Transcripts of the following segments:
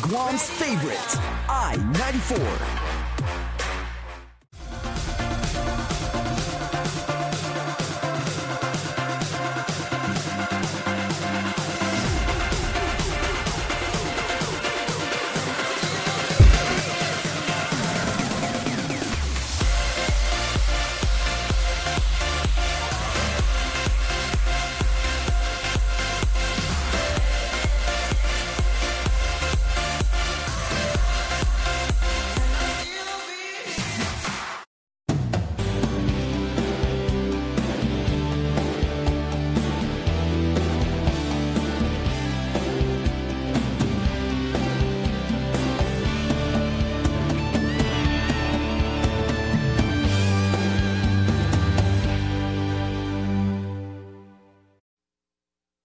Guam's favorite, I-94.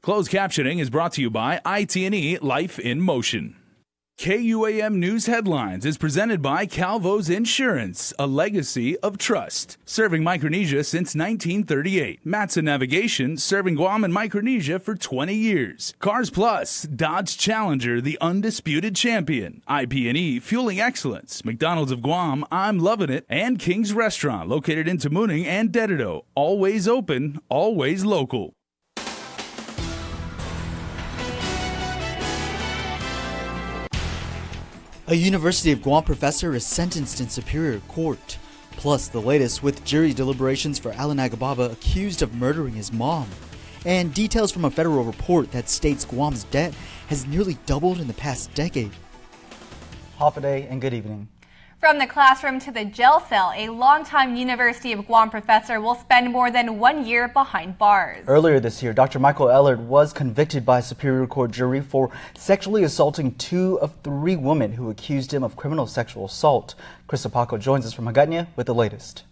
Closed captioning is brought to you by IT&E Life in Motion. KUAM News Headlines is presented by Calvo's Insurance, a legacy of trust. Serving Micronesia since 1938. Matson Navigation, serving Guam and Micronesia for 20 years. Cars Plus, Dodge Challenger, the undisputed champion. IP&E, fueling excellence. McDonald's of Guam, I'm loving it. And King's Restaurant, located in Tamuning and Dededo. Always open, always local. A University of Guam professor is sentenced in Superior Court. Plus, the latest with jury deliberations for Alan Agababa accused of murdering his mom. And details from a federal report that states Guam's debt has nearly doubled in the past decade. Hafaday and good evening. From the classroom to the jail cell, a longtime University of Guam professor will spend more than 1 year behind bars. Earlier this year, Dr. Michael Ellard was convicted by a Superior Court jury for sexually assaulting 2 of 3 women who accused him of criminal sexual assault. Chris Apaco joins us from Hagåtña with the latest.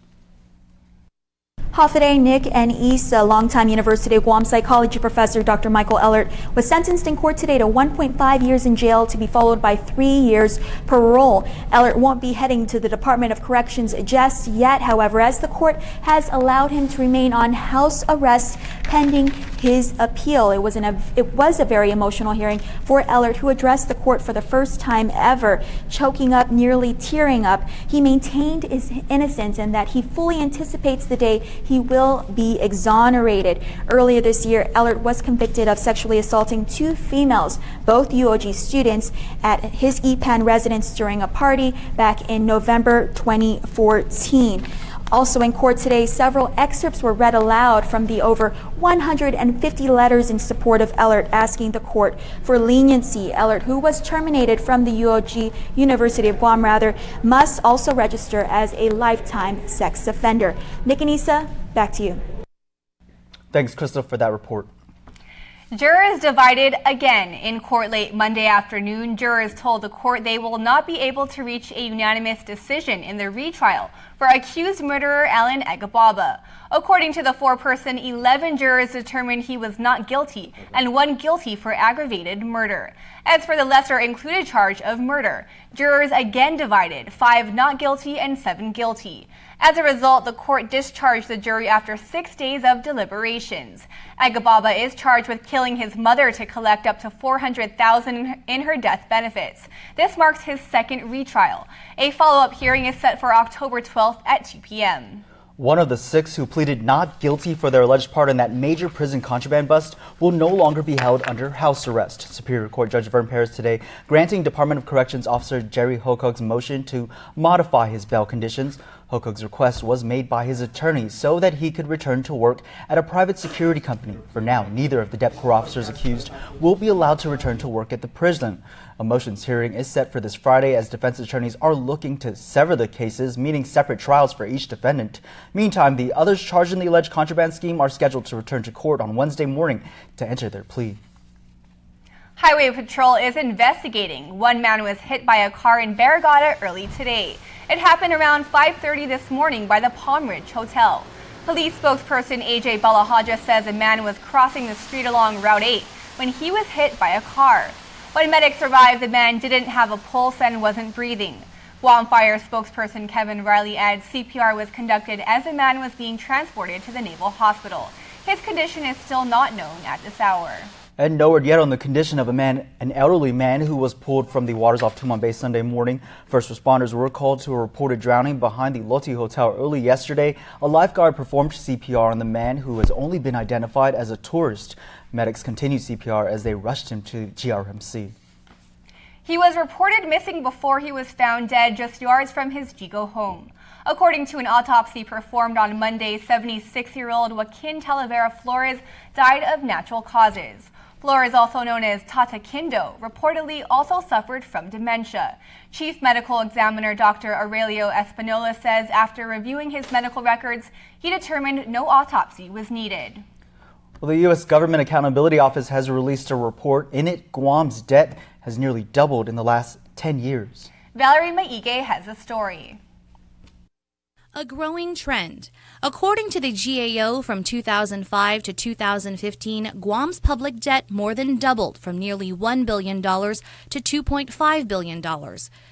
Hafaday, Nick, and Isa, longtime University of Guam psychology professor Dr. Michael Ellard was sentenced in court today to 1.5 years in jail to be followed by 3 years parole. Ellard won't be heading to the Department of Corrections just yet, however, as the court has allowed him to remain on house arrest pending his appeal. It was a very emotional hearing for Ellard, who addressed the court for the first time ever, choking up, nearly tearing up. He maintained his innocence and that he fully anticipates the day he will be exonerated. Earlier this year, Ellard was convicted of sexually assaulting 2 females, both UOG students, at his EPAN residence during a party back in November 2014. Also in court today, several excerpts were read aloud from the over 150 letters in support of Ellard asking the court for leniency. Ellard, who was terminated from the UOG, University of Guam must also register as a lifetime sex offender. Nick and Isa, back to you. Thanks, Crystal, for that report. Jurors divided again in court late Monday afternoon. Jurors told the court they will not be able to reach a unanimous decision in the retrial for accused murderer Alan Agababa. According to the 4-person, 11 jurors determined he was not guilty and 1 guilty for aggravated murder. As for the lesser included charge of murder, jurors again divided, 5 not guilty and 7 guilty. As a result, the court discharged the jury after 6 days of deliberations. Agababa is charged with killing his mother to collect up to $400,000 in her death benefits. This marks his second retrial. A follow-up hearing is set for October 12th at 2 p.m. One of the 6 who pleaded not guilty for their alleged part in that major prison contraband bust will no longer be held under house arrest. Superior Court Judge Vern Perez today granting Department of Corrections Officer Jerry Hokog's motion to modify his bail conditions. Hokog's request was made by his attorney so that he could return to work at a private security company. For now, neither of the DEP Corps officers accused will be allowed to return to work at the prison. A motions hearing is set for this Friday as defense attorneys are looking to sever the cases, meaning separate trials for each defendant. Meantime, the others charged in the alleged contraband scheme are scheduled to return to court on Wednesday morning to enter their plea. Highway Patrol is investigating. One man was hit by a car in Barragata early today. It happened around 5:30 this morning by the Palm Ridge Hotel. Police spokesperson AJ Balahaja says a man was crossing the street along Route 8 when he was hit by a car. When medics arrived, the man didn't have a pulse and wasn't breathing. Guam Fire spokesperson Kevin Riley adds CPR was conducted as the man was being transported to the Naval Hospital. His condition is still not known at this hour. And no word yet on the condition of an elderly man who was pulled from the waters off Tumon Bay Sunday morning. First responders were called to a reported drowning behind the Loti Hotel early yesterday. A lifeguard performed CPR on the man who has only been identified as a tourist. Medics continued CPR as they rushed him to GRMC. He was reported missing before he was found dead just yards from his Jigo home. According to an autopsy performed on Monday, 76-year-old Joaquin Talavera Flores died of natural causes. Flores, also known as Tata Kindo, reportedly also suffered from dementia. Chief Medical Examiner Dr. Aurelio Espinola says after reviewing his medical records, he determined no autopsy was needed. Well, the U.S. Government Accountability Office has released a report. In it, Guam's debt has nearly doubled in the last 10 years. Valerie Maige has the story. A growing trend. According to the GAO, from 2005 to 2015, Guam's public debt more than doubled from nearly $1 billion to $2.5 billion.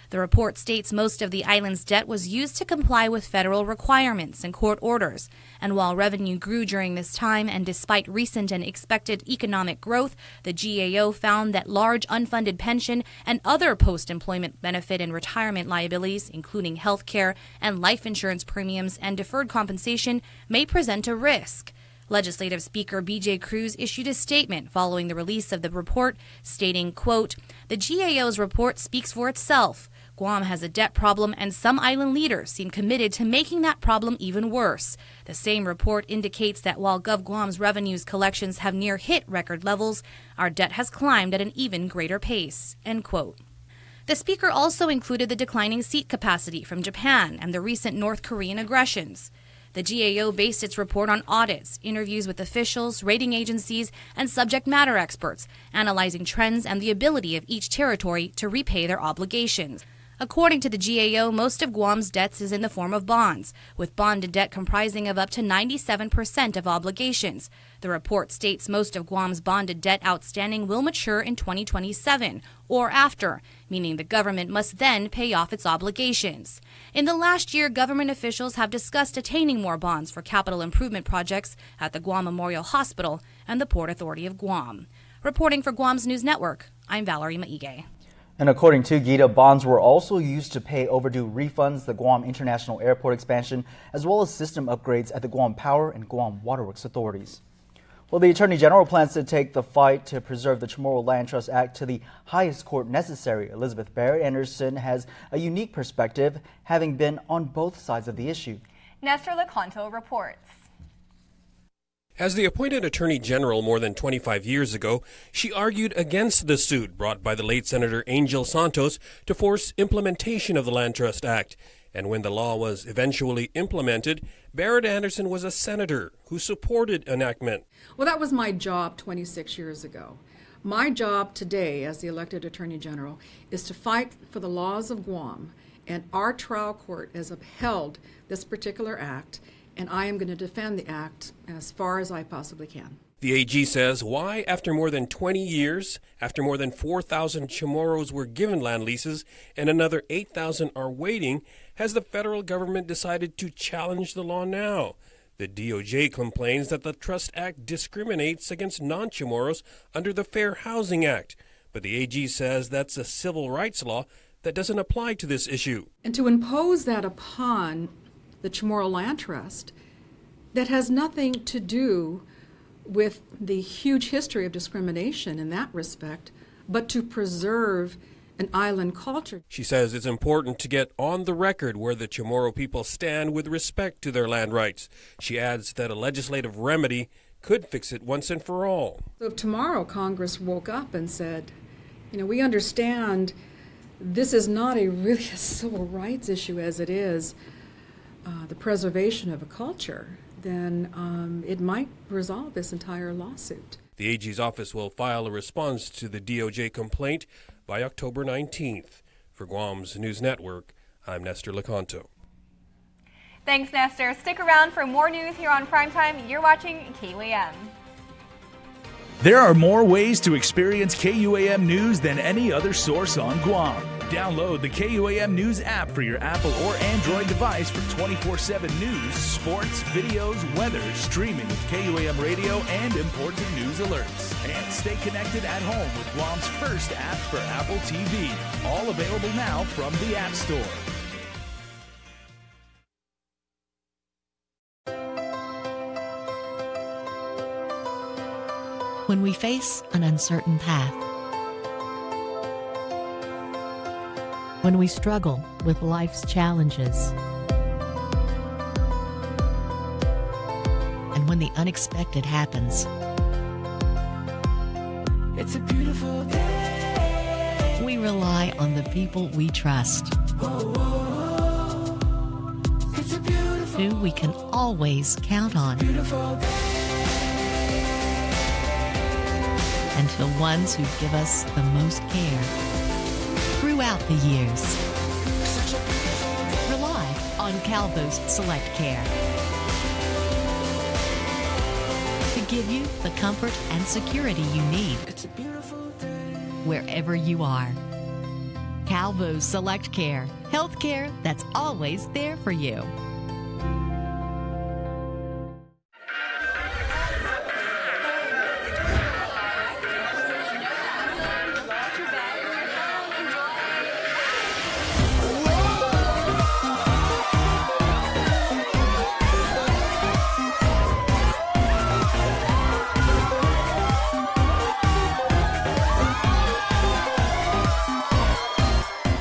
The report states most of the island's debt was used to comply with federal requirements and court orders. And while revenue grew during this time and despite recent and expected economic growth, the GAO found that large unfunded pension and other post-employment benefit and retirement liabilities, including health care and life insurance premiums and deferred compensation, may present a risk. Legislative Speaker B.J. Cruz issued a statement following the release of the report, stating, quote, "The GAO's report speaks for itself. Guam has a debt problem, and some island leaders seem committed to making that problem even worse. The same report indicates that while GovGuam's revenues collections have near hit record levels, our debt has climbed at an even greater pace." End quote. The speaker also included the declining seat capacity from Japan and the recent North Korean aggressions. The GAO based its report on audits, interviews with officials, rating agencies, and subject matter experts, analyzing trends and the ability of each territory to repay their obligations. According to the GAO, most of Guam's debts is in the form of bonds, with bonded debt comprising of up to 97% of obligations. The report states most of Guam's bonded debt outstanding will mature in 2027 or after, meaning the government must then pay off its obligations. In the last year, government officials have discussed attaining more bonds for capital improvement projects at the Guam Memorial Hospital and the Port Authority of Guam. Reporting for Guam's News Network, I'm Valerie Maige. And according to GITA, bonds were also used to pay overdue refunds, the Guam International Airport expansion, as well as system upgrades at the Guam Power and Guam Waterworks authorities. Well, the Attorney General plans to take the fight to preserve the Chamorro Land Trust Act to the highest court necessary. Elizabeth Barrett Anderson has a unique perspective, having been on both sides of the issue. Nestor Lecanto reports. As the appointed Attorney General more than 25 years ago, she argued against the suit brought by the late Senator Angel Santos to force implementation of the Land Trust Act. And when the law was eventually implemented, Barrett Anderson was a senator who supported enactment. Well, that was my job 26 years ago. My job today as the elected Attorney General is to fight for the laws of Guam, and our trial court has upheld this particular act, and I am going to defend the act as far as I possibly can. The AG says why, after more than 20 years, after more than 4,000 Chamorros were given land leases and another 8,000 are waiting, has the federal government decided to challenge the law now? The DOJ complains that the Trust Act discriminates against non-Chamorros under the Fair Housing Act, but the AG says that's a civil rights law that doesn't apply to this issue. And to impose that upon the Chamorro Land Trust, that has nothing to do with the huge history of discrimination in that respect, but to preserve an island culture. She says it's important to get on the record where the Chamorro people stand with respect to their land rights. She adds that a legislative remedy could fix it once and for all. So if tomorrow Congress woke up and said, we understand this is not really a civil rights issue as it is the preservation of a culture, then it might resolve this entire lawsuit. The AG's office will file a response to the DOJ complaint by October 19th. For Guam's News Network, I'm Nestor Lecanto. Thanks, Nestor. Stick around for more news here on Primetime. You're watching KUAM. There are more ways to experience KUAM News than any other source on Guam. Download the KUAM News app for your Apple or Android device for 24/7 news, sports, videos, weather, streaming with KUAM radio, and important news alerts. And stay connected at home with Guam's first app for Apple TV. All available now from the App Store. When we face an uncertain path, when we struggle with life's challenges, and when the unexpected happens, it's a beautiful day. We rely on the people we trust, it's a beautiful, who we can always count on, and the ones who give us the most care throughout the years. Rely on Calvo's Select Care to give you the comfort and security you need wherever you are. Calvo's Select Care, health care that's always there for you.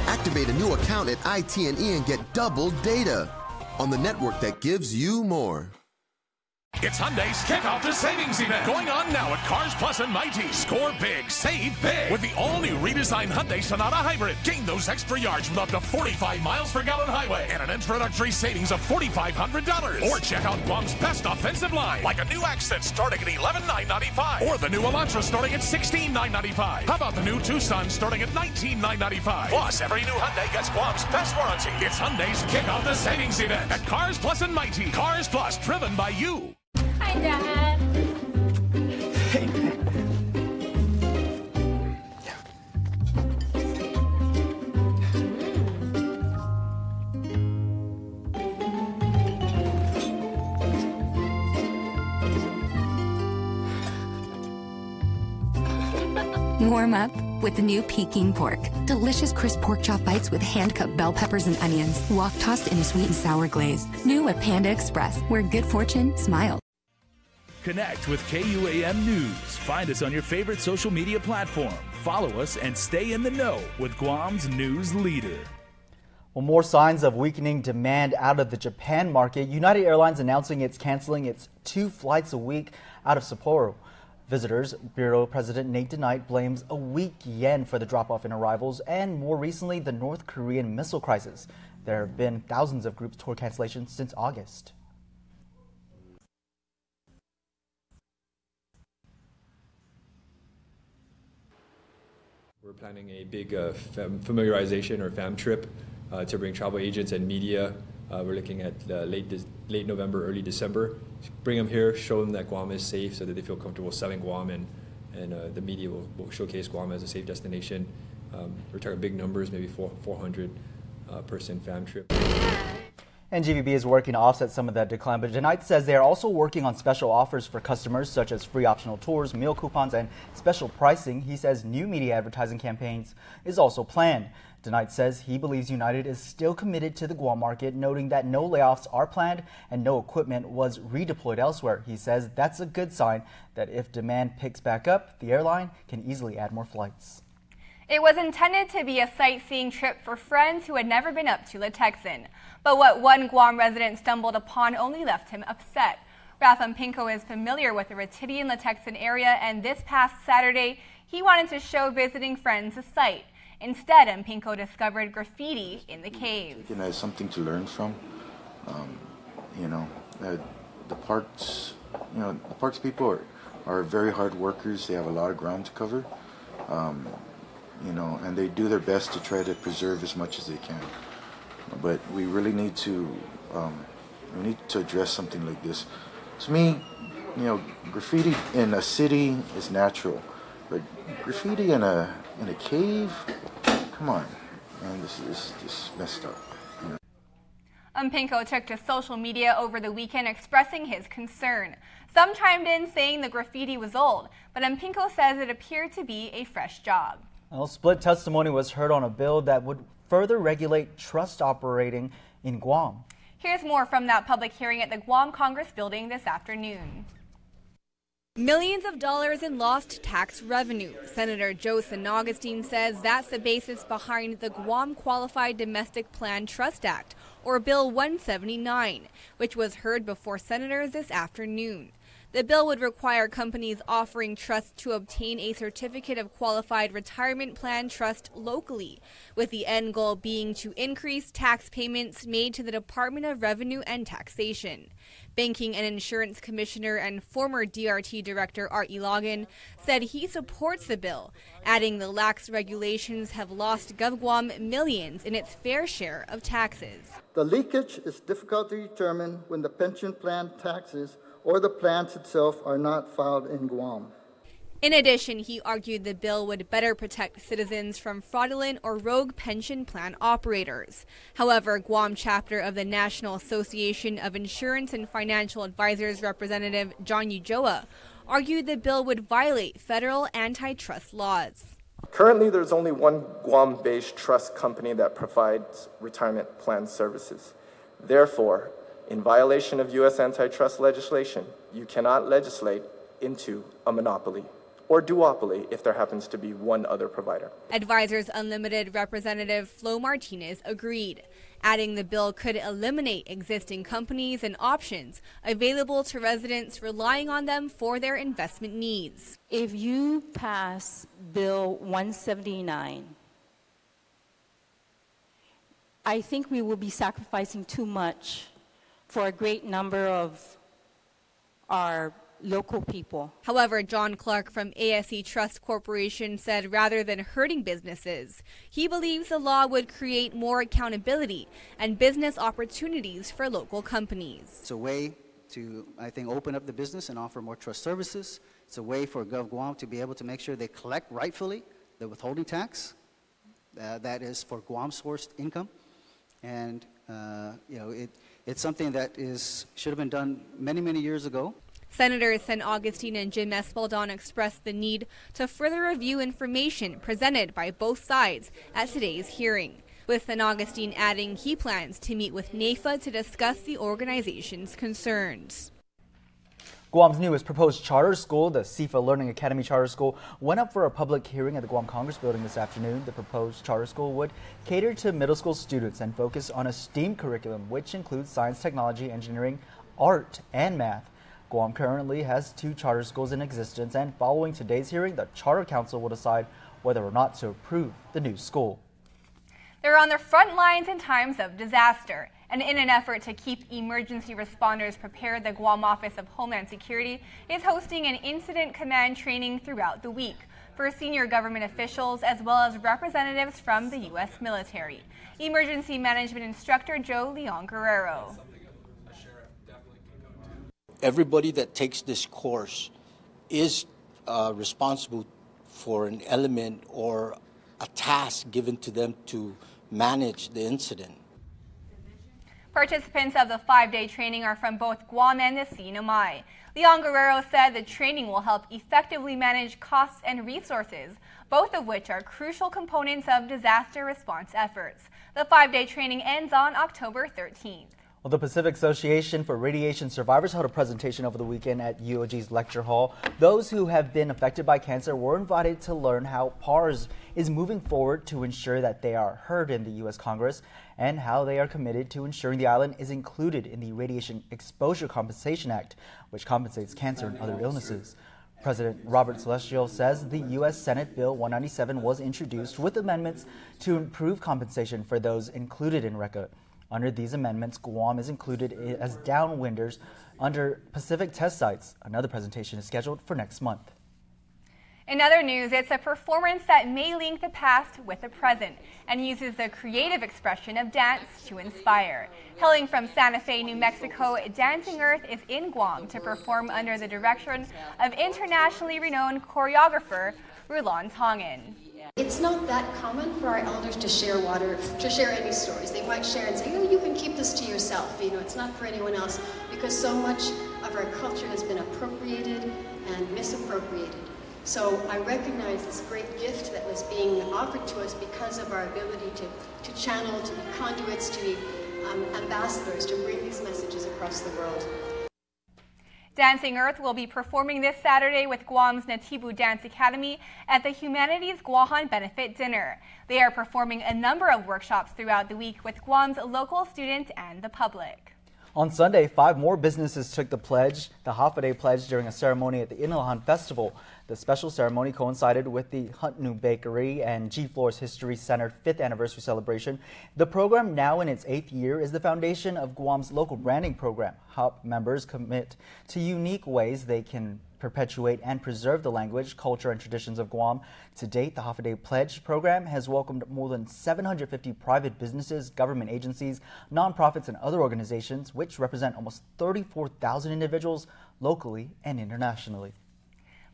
Activate a new account at ITNE and get double data on the network that gives you more. It's Hyundai's Kickoff the Savings event going on now at Cars Plus and Mighty. Score big, save big with the all-new redesigned Hyundai Sonata Hybrid. Gain those extra yards with up to 45 miles per gallon highway and an introductory savings of $4,500. Or check out Guam's best offensive line, like a new Accent starting at $11,995 or the new Elantra starting at $16,995. How about the new Tucson starting at $19,995? Plus, every new Hyundai gets Guam's best warranty. It's Hyundai's Kickoff the Savings event at Cars Plus and Mighty. Cars Plus, driven by you. Hi, Dad. Hey, man. Warm up with the new Peking pork. Delicious crisp pork chop bites with hand-cut bell peppers and onions, wok-tossed in a sweet and sour glaze. New at Panda Express, where good fortune smiles. Connect with KUAM News. Find us on your favorite social media platform. Follow us and stay in the know with Guam's news leader. Well, more signs of weakening demand out of the Japan market. United Airlines announcing it's canceling its 2 flights a week out of Sapporo. Visitors Bureau President Nate DeKnight blames a weak yen for the drop-off in arrivals and, more recently, the North Korean missile crisis. There have been thousands of group tour cancellations since August. We're planning a big familiarization or FAM trip to bring travel agents and media. We're looking at late November, early December. Bring them here, show them that Guam is safe so that they feel comfortable selling Guam, and the media will showcase Guam as a safe destination. We're talking big numbers, maybe 400 person FAM trip. And GVB is working to offset some of that decline, but DeKnight says they are also working on special offers for customers, such as free optional tours, meal coupons, and special pricing. He says new media advertising campaigns is also planned. DeKnight says he believes United is still committed to the Guam market, noting that no layoffs are planned and no equipment was redeployed elsewhere. He says that's a good sign that if demand picks back up, the airline can easily add more flights. It was intended to be a sightseeing trip for friends who had never been up to Letexian. But what one Guam resident stumbled upon only left him upset. Ratham Pinko is familiar with the Retidian Letexian area, and this past Saturday, he wanted to show visiting friends the site. Instead, Pinko discovered graffiti in the caves. Taken as something to learn from. The parks people are very hard workers. They have a lot of ground to cover. And they do their best to try to preserve as much as they can. But we really need to address something like this. To me, You know, graffiti in a city is natural, but graffiti in a cave, come on, man, this is just messed up. You know? Pinko took to social media over the weekend expressing his concern. Some chimed in saying the graffiti was old, but Pinko says it appeared to be a fresh job. Well, split testimony was heard on a bill that would further regulate trust operating in Guam. Here's more from that public hearing at the Guam Congress building this afternoon. Millions of dollars in lost tax revenue. Senator Joe San Augustine says that's the basis behind the Guam Qualified Domestic Plan Trust Act, or Bill 179, which was heard before senators this afternoon. The bill would require companies offering trusts to obtain a certificate of qualified retirement plan trust locally, with the end goal being to increase tax payments made to the Department of Revenue and Taxation. Banking and Insurance Commissioner and former DRT Director Art Ilagan said he supports the bill, adding the lax regulations have lost GovGuam millions in its fair share of taxes. The leakage is difficult to determine when the pension plan taxes or the plans itself are not filed in Guam. In addition, he argued the bill would better protect citizens from fraudulent or rogue pension plan operators. However, Guam chapter of the National Association of Insurance and Financial Advisors representative John Ujoa argued the bill would violate federal antitrust laws. Currently, there's only one Guam-based trust company that provides retirement plan services. Therefore, in violation of U.S. antitrust legislation, you cannot legislate into a monopoly or duopoly if there happens to be one other provider. Advisors Unlimited representative Flo Martinez agreed, adding the bill could eliminate existing companies and options available to residents relying on them for their investment needs. If you pass Bill 179, I think we will be sacrificing too much for a great number of our local people. However, John Clark from ASE Trust Corporation said rather than hurting businesses, he believes the law would create more accountability and business opportunities for local companies. It's a way to, I think, open up the business and offer more trust services. It's a way for GovGuam to be able to make sure they collect rightfully the withholding tax that is for Guam-sourced income. And, it's something that should have been done many, many years ago. Senators San Augustine and Jim Espaldon expressed the need to further review information presented by both sides at today's hearing, with San Augustine adding he plans to meet with NAFA to discuss the organization's concerns. Guam's newest proposed charter school, the SIFA Learning Academy Charter School, went up for a public hearing at the Guam Congress building this afternoon. The proposed charter school would cater to middle school students and focus on a STEAM curriculum, which includes science, technology, engineering, art, and math. Guam currently has 2 charter schools in existence, and following today's hearing, the Charter Council will decide whether or not to approve the new school. They're on the front lines in times of disaster. And in an effort to keep emergency responders prepared, the Guam Office of Homeland Security is hosting an incident command training throughout the week for senior government officials as well as representatives from the U.S. military. Emergency Management Instructor Joe Leon Guerrero. Everybody that takes this course is responsible for an element or a task given to them to manage the incident. Participants of the 5-day training are from both Guam and the CNMI. Leon Guerrero said the training will help effectively manage costs and resources, both of which are crucial components of disaster response efforts. The 5-day training ends on October 13th. Well, the Pacific Association for Radiation Survivors held a presentation over the weekend at UOG's lecture hall. Those who have been affected by cancer were invited to learn how PARS is moving forward to ensure that they are heard in the U.S. Congress and how they are committed to ensuring the island is included in the Radiation Exposure Compensation Act, which compensates cancer and other illnesses. President Robert Celestial says the U.S. Senate Bill 197 was introduced with amendments to improve compensation for those included in RECA. Under these amendments, Guam is included as downwinders under Pacific test sites. Another presentation is scheduled for next month. In other news, it's a performance that may link the past with the present and uses the creative expression of dance to inspire. Hailing from Santa Fe, New Mexico, Dancing Earth is in Guam to perform under the direction of internationally renowned choreographer Rulon Tongan. It's not that common for our elders to share any stories. They might share and say, oh, you can keep this to yourself. You know, it's not for anyone else, because so much of our culture has been appropriated and misappropriated. So I recognize this great gift that was being offered to us because of our ability to channel, to be conduits, to be ambassadors, to bring these messages across the world. Dancing Earth will be performing this Saturday with Guam's Natibu Dance Academy at the Humanities Guahan Benefit Dinner. They are performing a number of workshops throughout the week with Guam's local students and the public. On Sunday, 5 more businesses took the Hafa-Day pledge during a ceremony at the Inilahan Festival. The special ceremony coincided with the Huntnu Bakery and G-Floor's History Center 5th anniversary celebration. The program, now in its 8th year, is the foundation of Guam's local branding program. HUB members commit to unique ways they can perpetuate and preserve the language, culture, and traditions of Guam. To date, the Hafa-Day Pledge program has welcomed more than 750 private businesses, government agencies, nonprofits, and other organizations, which represent almost 34,000 individuals locally and internationally.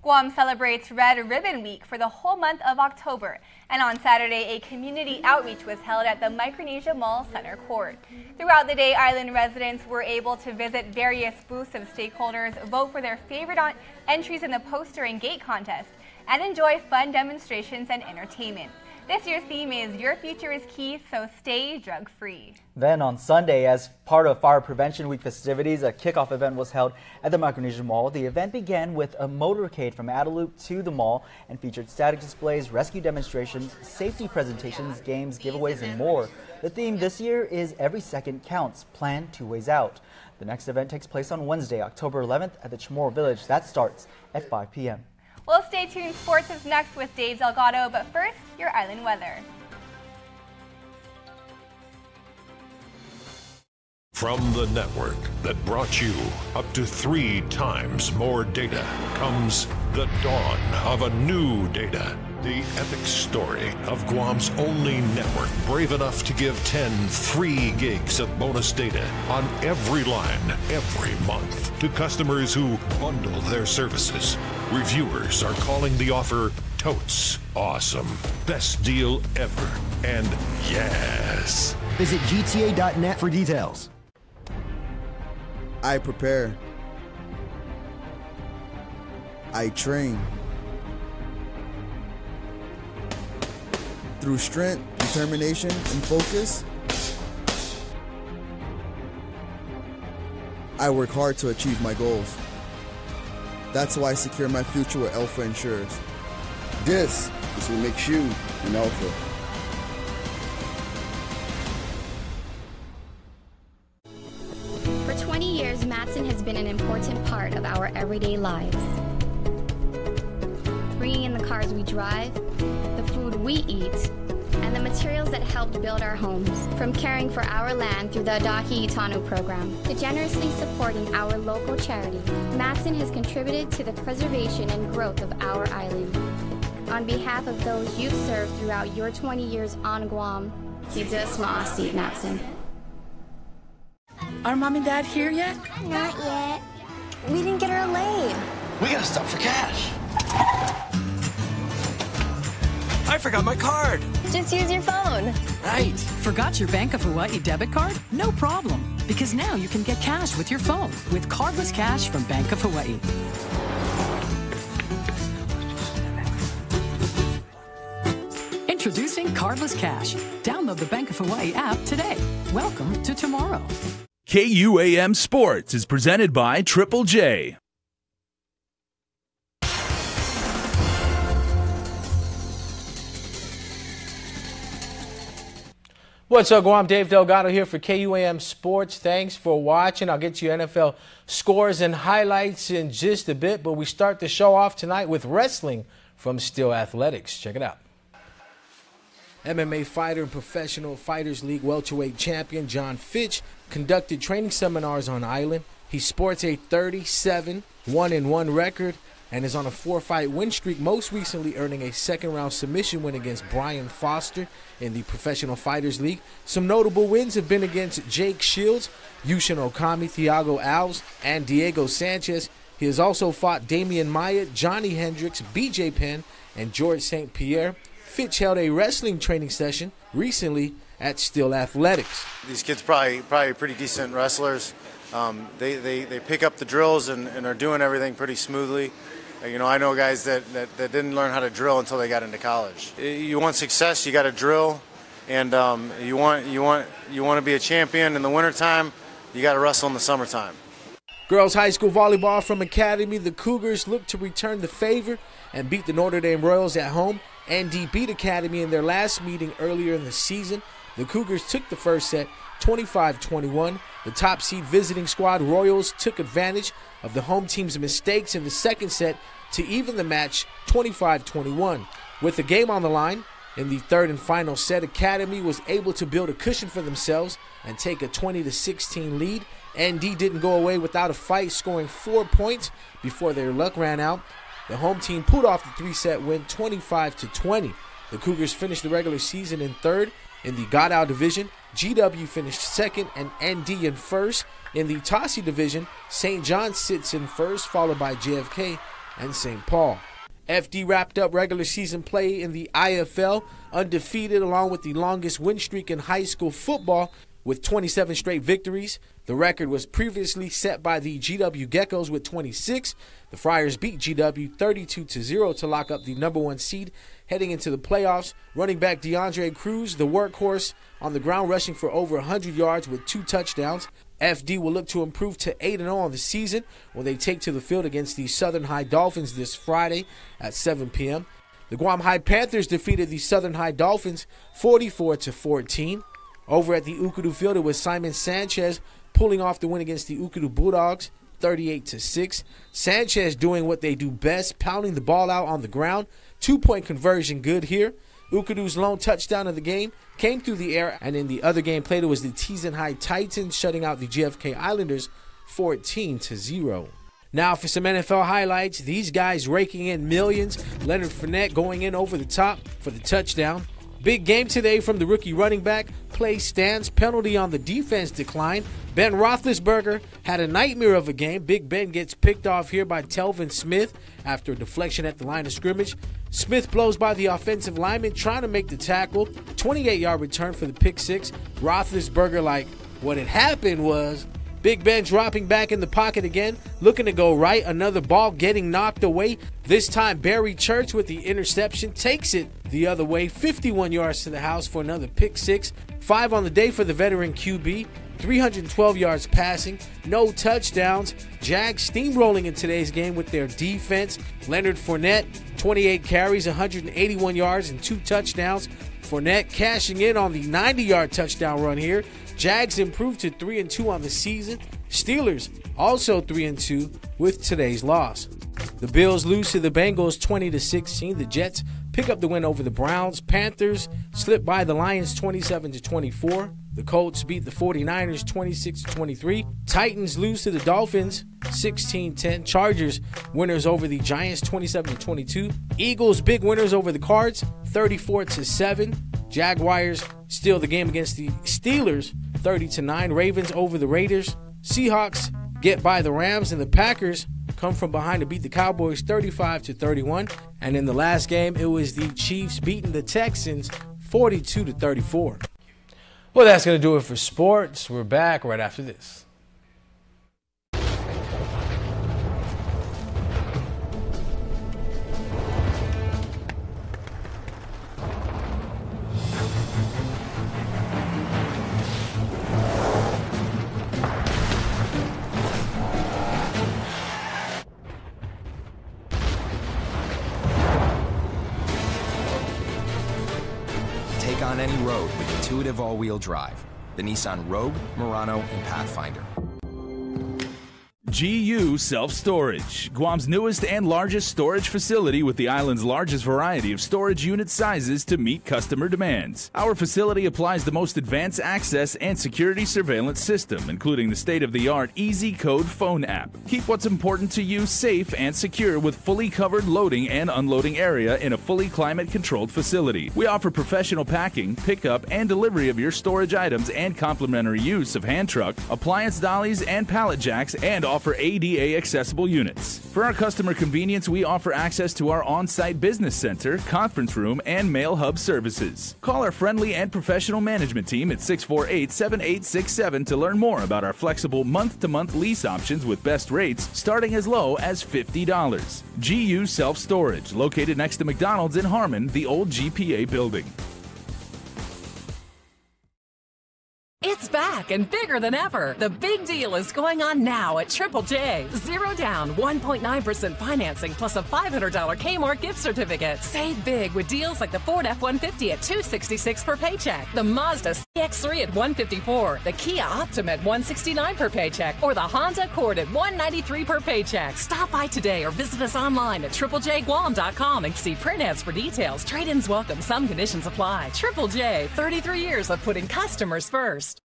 Guam celebrates Red Ribbon Week for the whole month of October, and on Saturday a community outreach was held at the Micronesia Mall Center Court. Throughout the day, island residents were able to visit various booths of stakeholders, vote for their favorite entries in the poster and gate contest, and enjoy fun demonstrations and entertainment. This year's theme is Your Future is Key, so stay drug-free. Then on Sunday, as part of Fire Prevention Week festivities, a kickoff event was held at the Micronesia Mall. The event began with a motorcade from Adelup to the mall and featured static displays, rescue demonstrations, safety presentations, games, giveaways, and more. The theme this year is Every Second Counts, Plan 2 Ways Out. The next event takes place on Wednesday, October 11th at the Chamorro Village. That starts at 5 p.m. Well, stay tuned. Sports is next with Dave Delgado, but first, your island weather. From the network that brought you up to 3 times more data comes the dawn of a new data. The epic story of Guam's only network brave enough to give 10 free gigs of bonus data on every line every month to customers who bundle their services. Reviewers are calling the offer totes awesome. Best deal ever. And yes. Visit gta.net for details. I prepare. I train. Through strength, determination, and focus, I work hard to achieve my goals. That's why I secure my future with Alpha Insurance. This is what makes you an Alpha. For 20 years, Matson has been an important part of our everyday lives. Bringing in the cars we drive, the food we eat, and the materials that helped build our homes. From caring for our land through the Adaki Itanu program to generously supporting our local charities, Matson has contributed to the preservation and growth of our island. On behalf of those you've served throughout your 20 years on Guam, Kidus Ma'asi, Matson. Are Mom and Dad here yet? Not yet. We didn't get our lane. We gotta stop for cash. I forgot my card. Just use your phone. Right. Forgot your Bank of Hawaii debit card? No problem, because now you can get cash with your phone with cardless cash from Bank of Hawaii. Introducing Cardless Cash. Download the Bank of Hawaii app today. Welcome to tomorrow. KUAM Sports is presented by Triple J. What's up, Guam? Dave Delgado here for KUAM Sports. Thanks for watching. I'll get you NFL scores and highlights in just a bit, but we start the show off tonight with wrestling from Steel Athletics. Check it out. MMA fighter and Professional Fighters League welterweight champion John Fitch conducted training seminars on island. He sports a 37-1-1 record, and is on a 4-fight win streak, most recently earning a second-round submission win against Brian Foster in the Professional Fighters League. Some notable wins have been against Jake Shields, Yushin Okami, Thiago Alves, and Diego Sanchez. He has also fought Damian Maia, Johnny Hendricks, BJ Penn, and George St. Pierre. Fitch held a wrestling training session recently at Still Athletics. These kids probably pretty decent wrestlers. They pick up the drills and are doing everything pretty smoothly. You know, I know guys that didn't learn how to drill until they got into college. You want success, you got to drill, and you want to be a champion in the wintertime, you got to wrestle in the summertime. Girls high school volleyball from Academy, the Cougars look to return the favor and beat the Notre Dame Royals at home. ND beat Academy in their last meeting earlier in the season. The Cougars took the first set 25-21. The top seed visiting squad Royals took advantage of the home team's mistakes in the second set to even the match 25-21. With the game on the line, in the third and final set, Academy was able to build a cushion for themselves and take a 20-16 lead. ND didn't go away without a fight, scoring 4 points before their luck ran out. The home team pulled off the three-set win 25-20. The Cougars finished the regular season in third. In the Godow division, GW finished second and ND in first. In the Tossie division, St. John sits in first, followed by JFK and St. Paul. FD wrapped up regular season play in the IFL, undefeated along with the longest win streak in high school football with 27 straight victories. The record was previously set by the GW Geckos with 26. The Friars beat GW 32-0 to lock up the #1 seed heading into the playoffs. Running back DeAndre Cruz, the workhorse, on the ground rushing for over 100 yards with 2 touchdowns. FD will look to improve to 8-0 on the season when they take to the field against the Southern High Dolphins this Friday at 7 p.m. The Guam High Panthers defeated the Southern High Dolphins 44-14. Over at the Ukudu field, it was Simon Sanchez pulling off the win against the Ukudu Bulldogs 38-6. Sanchez doing what they do best, pounding the ball out on the ground. 2-point conversion good here. Ukudu's lone touchdown of the game came through the air, and in the other game played, it was the Teason High Titans shutting out the JFK Islanders 14-0. Now for some NFL highlights. These guys raking in millions. Leonard Fournette going in over the top for the touchdown. Big game today from the rookie running back. Play stands, penalty on the defense decline. Ben Roethlisberger had a nightmare of a game. Big Ben gets picked off here by Telvin Smith after a deflection at the line of scrimmage. Smith blows by the offensive lineman trying to make the tackle. 28-yard return for the pick six. Roethlisberger, like, what had happened was Big Ben dropping back in the pocket again, looking to go right. Another ball getting knocked away. This time Barry Church with the interception takes it the other way. 51 yards to the house for another pick six. 5 on the day for the veteran QB. 312 yards passing, no touchdowns. Jags steamrolling in today's game with their defense. Leonard Fournette, 28 carries, 181 yards, and 2 touchdowns. Fournette cashing in on the 90-yard touchdown run here. Jags improved to 3-2 on the season. Steelers also 3-2 with today's loss. The Bills lose to the Bengals 20-16. The Jets pick up the win over the Browns. Panthers slip by the Lions 27-24. The Colts beat the 49ers 26-23. Titans lose to the Dolphins 16-10. Chargers winners over the Giants 27-22. Eagles big winners over the Cards 34-7. Jaguars steal the game against the Steelers 30-9. Ravens over the Raiders. Seahawks get by the Rams, and the Packers come from behind to beat the Cowboys 35-31. And in the last game, it was the Chiefs beating the Texans 42-34. Well, that's going to do it for sports. We're back right after this. On any road with intuitive all-wheel drive. The Nissan Rogue, Murano, and Pathfinder. GU Self-Storage, Guam's newest and largest storage facility with the island's largest variety of storage unit sizes to meet customer demands. Our facility applies the most advanced access and security surveillance system, including the state-of-the-art Easy Code phone app. Keep what's important to you safe and secure with fully covered loading and unloading area in a fully climate-controlled facility. We offer professional packing, pickup, and delivery of your storage items and complimentary use of hand truck, appliance dollies, and pallet jacks, and offer ADA accessible units. For our customer convenience, we offer access to our on-site business center, conference room, and mail hub services. Call our friendly and professional management team at 648-7867 to learn more about our flexible month-to-month lease options with best rates starting as low as $50. GU Self-Storage, located next to McDonald's in Harmon, the old GPA building. It's back and bigger than ever. The big deal is going on now at Triple J. 0 down, 1.9% financing plus a $500 Kmart gift certificate. Save big with deals like the Ford F-150 at $266 per paycheck, the Mazda CX-3 at $154, the Kia Optima at $169 per paycheck, or the Honda Accord at $193 per paycheck. Stop by today or visit us online at triplejguam.com and see print ads for details. Trade-ins welcome. Some conditions apply. Triple J, 33 years of putting customers first.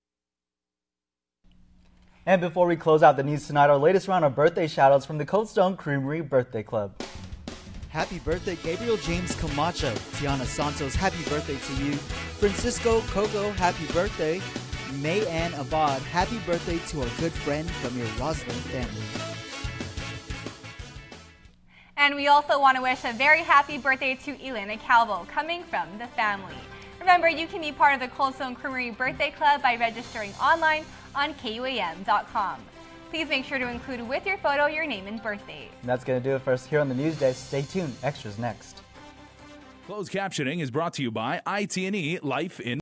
And before we close out the news tonight, our latest round of birthday shoutouts from the Cold Stone Creamery Birthday Club. Happy birthday, Gabriel James Camacho. Tiana Santos, happy birthday to you. Francisco Coco, happy birthday. May Ann Abad, happy birthday to our good friend from your Roslyn family. And we also want to wish a very happy birthday to Elena Calvo, coming from the family. Remember, you can be part of the Cold Stone Creamery Birthday Club by registering online on KUAM.com. Please make sure to include with your photo your name and birthday. And that's going to do it for us here on the News Desk. Stay tuned. Extras next. Closed captioning is brought to you by IT&E Life in